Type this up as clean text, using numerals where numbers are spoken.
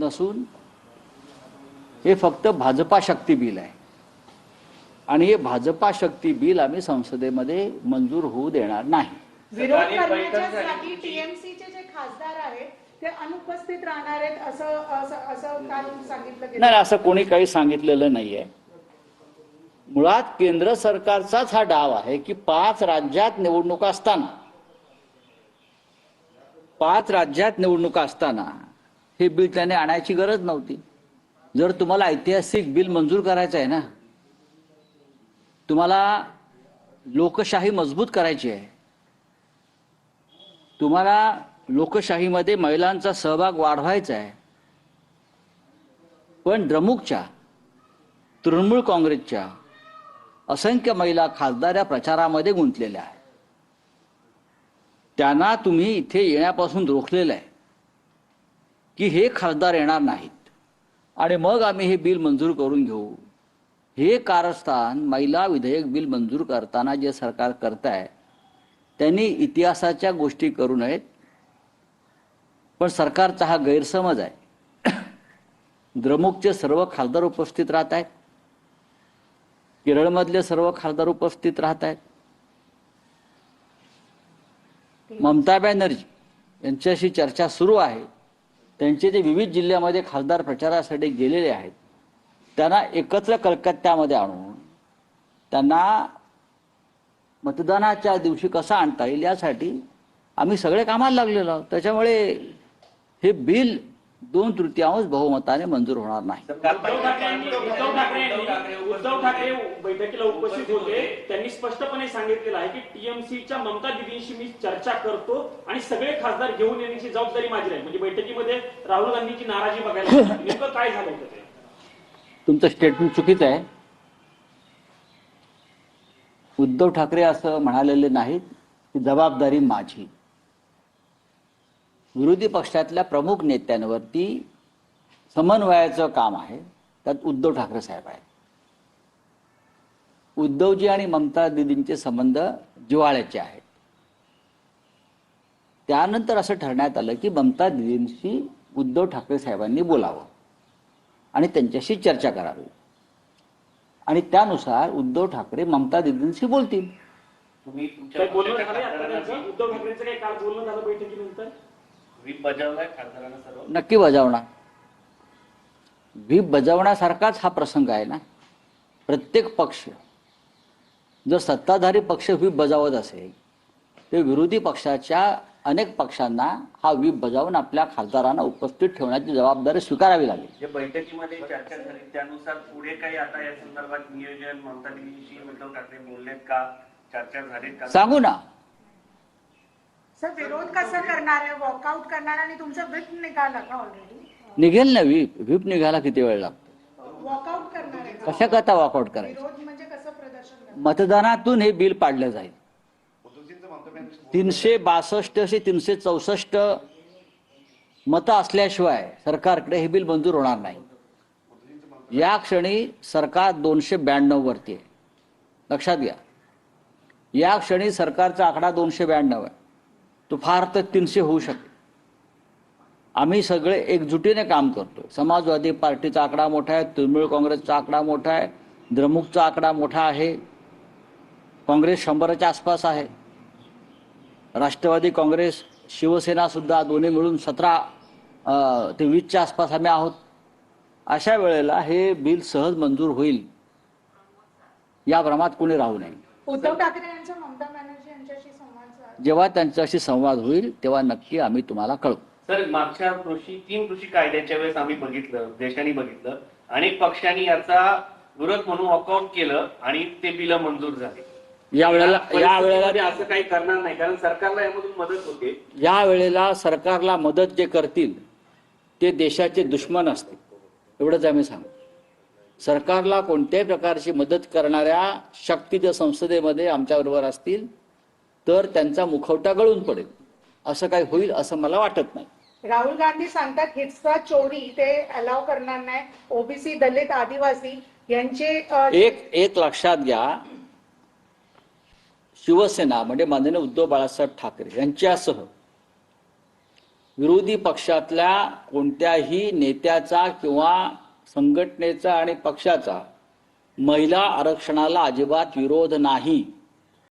नसून हे फक्त भाजपा शक्ती बिल आहे आणि हे भाजपा शक्ती बिल आम्ही संसदेमध्ये मंजूर होऊ देणार नाही। विरोध करण्यासाठी टीएमसीचे जे खासदार आहेत ते अनुपस्थित राहणार आहेत असं काल सांगितलं गेलं। नाही, असं कोणी काही सांगितलेलं नाहीये। मुळात केंद्र सरकारचाच हा डाव आहे की 5 राज्यात निवडणुका असताना हे बिल त्याने आणायची गरज नव्हती। जर तुम्हाला ऐतिहासिक बिल मंजूर करायचं आहे ना, तुम्हाला लोकशाही मजबूत करायची आहे, तुम्हाला लोकशाहीमध्ये महिलांचा सहभाग वाढवायचा आहे, पण द्रमुकच्या तृणमूल काँग्रेसच्या असंख्य महिला खासदार या प्रचारामध्ये गुंतलेल्या आहेत। त्यांना तुम्ही इथे येण्यापासून रोखलेलं आहे की हे खासदार येणार नाहीत आणि मग आम्ही हे बिल मंजूर करून घेऊ। हे कारस्थान महिला विधेयक बिल मंजूर करताना जे सरकार करत आहे त्यांनी इतिहासाच्या गोष्टी करू नयेत। पण सरकारचा हा गैरसमज आहे। द्रमुकचे सर्व खासदार उपस्थित राहत आहेत, केरळमधले सर्व खासदार उपस्थित राहत आहेत, ममता बॅनर्जी यांच्याशी चर्चा सुरू आहे। त्यांचे जे विविध जिल्ह्यामध्ये खासदार प्रचारासाठी गेलेले आहेत त्यांना एकत्र कलकत्त्यामध्ये आणून त्यांना मतदानाच्या दिवशी कसा आणता येईल यासाठी आम्ही सगळे कामाला लागलेलो आहोत। त्याच्यामुळे हे बिल 2/3 बहुमताने मंजूर होणार नाही। उद्धव ठाकरे बैठकीला उपस्थित होते, त्यांनी स्पष्टपणे सांगितलेलं आहे की टीएमसीच्या ममता दिदींशी मी चर्चा करतो आणि सगळे खासदार घेऊन येण्याची जबाबदारी माझी राहील। म्हणजे बैठकीमध्ये राहुल गांधींची नाराजी बघायला नेमकं काय झालं होतं ते? तुमचं स्टेटमेंट चुकीचं आहे। उद्धव ठाकरे असं म्हणालेले नाहीत की जबाबदारी माझी। विरोधी पक्षातल्या प्रमुख नेत्यांवरती समन्वयाचं काम आहे, त्यात उद्धव ठाकरे साहेब आहेत। उद्धवजी आणि ममता दिदींचे संबंध जिव्हाळ्याचे आहेत। त्यानंतर असं ठरण्यात आलं की ममता दिदींशी उद्धव ठाकरे साहेबांनी बोलावं आणि त्यांच्याशी चर्चा करावी आणि त्यानुसार उद्धव ठाकरे ममता दिदींशी बोलतील। तुम्ही बोलणं झालं उद्धव ठाकरेंचं काही काल बोलणं झालं बैठकीनंतर? व्हीप बजावलाय खासदारांना सर्व? नक्की बजावणार। व्हीप बजावण्यासारखाच हा प्रसंग आहे ना। प्रत्येक पक्ष जर सत्ताधारी पक्ष व्हीप बजावत असेल तर विरोधी पक्षाच्या अनेक पक्षांना हा व्हीप बजावून आपल्या खासदारांना उपस्थित ठेवण्याची जबाबदारी स्वीकारावी लागेल। जे बैठकीमध्ये चर्चा झाली त्यानुसार पुढे काही आता या संदर्भात नियोजन ममता दिदींशी उद्धव ठाकरे बोललेत का, चर्चा झालीत का? सांगू ना सर, विरोध कसं करणार आहे? वॉकआउट करणार आणि तुमचा व्हीप निघाला का ऑलरेडी? निघेल ना व्हीप निघायला किती वेळ लागतो? वॉकआउट करणार आहे? कशा करता वॉकआउट करायचं? विरोध म्हणजे कसं प्रदर्शन करणार? मतदानातून हे बिल पाडलं जाईल। 362 ते 364 मतं असल्याशिवाय सरकारकडे हे बिल मंजूर होणार नाही। या क्षणी सरकार 292 वरती आहे, लक्षात घ्या। या क्षणी सरकारचा आकडा 292 आहे, तो फार तर 300 होऊ शकते। आम्ही सगळे एकजुटीने काम करतो। समाजवादी पार्टीचा आकडा मोठा आहे, तृणमूल काँग्रेसचा आकडा मोठा आहे, द्रमुकचा आकडा मोठा आहे, काँग्रेस 100च्या आसपास आहे, राष्ट्रवादी काँग्रेस शिवसेना सुद्धा दोन्ही मिळून 17 ते 20च्या आसपास आम्ही आहोत। अशा वेळेला हे बिल सहज मंजूर होईल या भ्रमात कोणी राहू नये। उद्धव ठाकरे यांचा ममता बॅनर्जी यांच्याशी संवाद जेव्हा त्यांच्याशी संवाद होईल तेव्हा नक्की आम्ही तुम्हाला कळवू। सर, मागच्या 3 कृषी कायद्याच्या वेळेस आम्ही बघितलं, देशाने बघितलं, अनेक पक्षांनी याचा विरोध म्हणून वॉकआउट केलं आणि ते बिल मंजूर झाले। या वेळेला असं काही करणार नाही, कारण सरकारला यामधून मदत होते। या वेळेला सरकारला मदत जे करतील ते देशाचे दुश्मन असतील, एवढंच आम्ही सांगू। सरकारला कोणत्याही प्रकारची मदत करणाऱ्या शक्ती जर संसदेमध्ये आमच्याबरोबर असतील तर त्यांचा मुखवटा गळून पडेल। असं काही होईल असं मला वाटत नाही। राहुल गांधी सांगतात हिस्सा चोरी ते अलाव करणार नाही, ओबीसी दलित आदिवासी यांचे एक लक्षात घ्या, शिवसेना म्हणजे माननीय उद्धव बाळासाहेब ठाकरे यांच्यासह विरोधी पक्षातल्या कोणत्याही नेत्याचा किंवा संघटनेचा आणि पक्षाचा महिला आरक्षणाला अजिबात विरोध नाही.